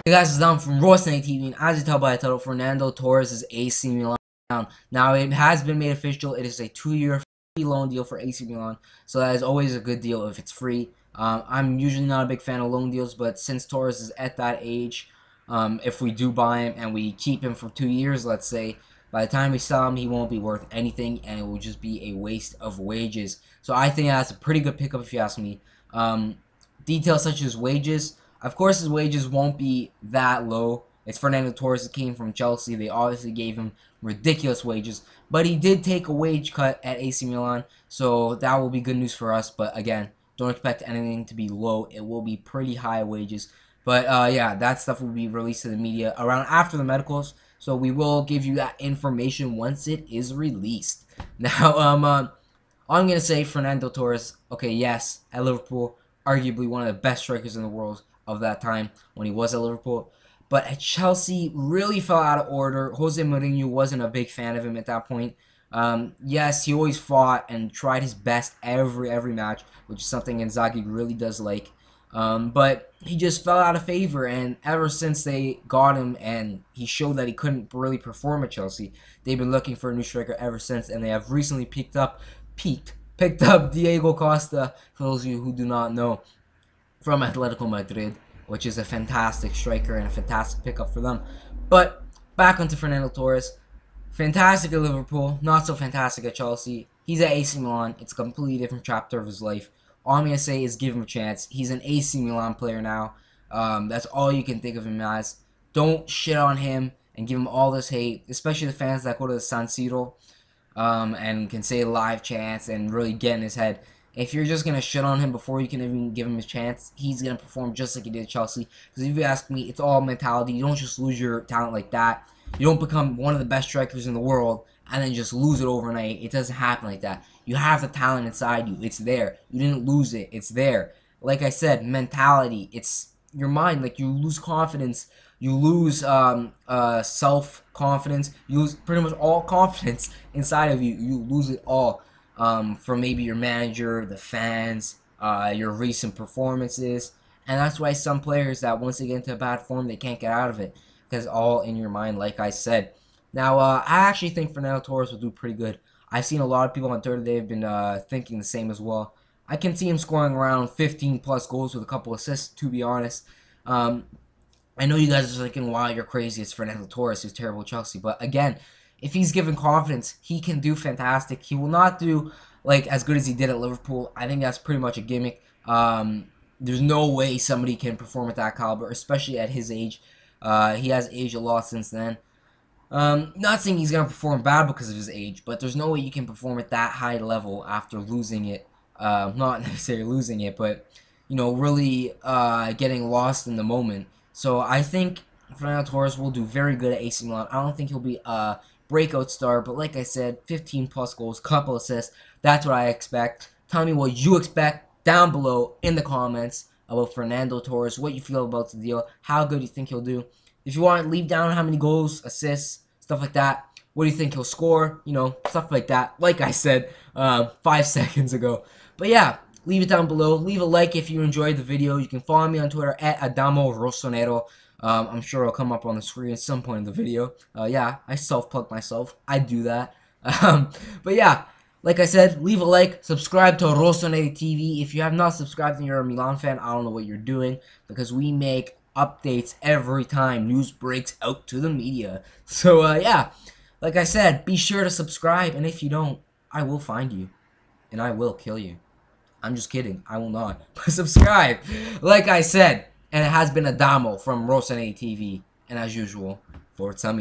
Hey guys, it's Dom from Rossoneri TV, and as you tell by the title, Fernando Torres is AC Milan. Now, it has been made official. It is a 2-year free loan deal for AC Milan, so that is always a good deal if it's free. I'm usually not a big fan of loan deals, but since Torres is at that age, if we do buy him and we keep him for 2 years, let's say, by the time we sell him, he won't be worth anything, and it will just be a waste of wages. So I think that's a pretty good pickup if you ask me. Details such as wages. Of course, his wages won't be that low. It's Fernando Torres that came from Chelsea. They obviously gave him ridiculous wages. But he did take a wage cut at AC Milan, so that will be good news for us. But again, don't expect anything to be low. It will be pretty high wages. But yeah, that stuff will be released to the media around after the medicals. So we will give you that information once it is released. Now, all I'm going to say, Fernando Torres, okay, yes, at Liverpool, arguably one of the best strikers in the world of that time when he was at Liverpool. But at Chelsea, really fell out of order. Jose Mourinho wasn't a big fan of him at that point. Yes, he always fought and tried his best every match, which is something Inzaghi really does like. But he just fell out of favor, and ever since they got him and he showed that he couldn't really perform at Chelsea, they've been looking for a new striker ever since, and they have recently picked up Diego Costa, for those of you who do not know, from Atletico Madrid, which is a fantastic striker and a fantastic pickup for them. But back onto Fernando Torres. Fantastic at Liverpool, not so fantastic at Chelsea. He's at AC Milan. It's a completely different chapter of his life. All I'm going to say is give him a chance. He's an AC Milan player now. That's all you can think of him as. Don't shit on him and give him all this hate, especially the fans that go to the San Siro and can say live chants and really get in his head. If you're just going to shit on him before you can even give him a chance, he's going to perform just like he did at Chelsea. Because if you ask me, it's all mentality. You don't just lose your talent like that. You don't become one of the best strikers in the world and then just lose it overnight. It doesn't happen like that. You have the talent inside you. It's there. You didn't lose it. It's there. Like I said, mentality. It's your mind. Like, you lose confidence. You lose self-confidence. You lose pretty much all confidence inside of you. You lose it all. From maybe your manager, the fans, your recent performances. And that's why some players that once they get into bad form, they can't get out of it. Because it's all in your mind, like I said. Now, I actually think Fernando Torres will do pretty good. I've seen a lot of people on Twitter, they've been thinking the same as well. I can see him scoring around 15 plus goals with a couple assists, to be honest. I know you guys are thinking, wow, you're crazy, it's Fernando Torres who's terrible at Chelsea. But again, if he's given confidence, he can do fantastic. He will not do like as good as he did at Liverpool. I think that's pretty much a gimmick. There's no way somebody can perform at that caliber, especially at his age. He has aged a lot since then. Not saying he's going to perform bad because of his age, but there's no way you can perform at that high level after losing it. Not necessarily losing it, but, you know, really getting lost in the moment. So I think Fernando Torres will do very good at AC Milan. I don't think he'll be a breakout star, but like I said, 15 plus goals, couple assists. That's what I expect. Tell me what you expect down below in the comments about Fernando Torres, what you feel about the deal, how good you think he'll do. If you want, leave down how many goals, assists, stuff like that. What do you think he'll score? You know, stuff like that. Like I said 5 seconds ago. But yeah, leave it down below. Leave a like if you enjoyed the video. You can follow me on Twitter at Adamo Rossonero. I'm sure it'll come up on the screen at some point in the video. Yeah, I self-plug myself. I do that. But yeah, like I said, leave a like, subscribe to Rossoneri TV. If you have not subscribed and you're a Milan fan, I don't know what you're doing, because we make updates every time news breaks out to the media. So yeah, like I said, be sure to subscribe, and if you don't, I will find you, and I will kill you. I'm just kidding, I will not. But subscribe, like I said, and it has been Adamo from Rossoneri TV, and as usual, Forza Milan.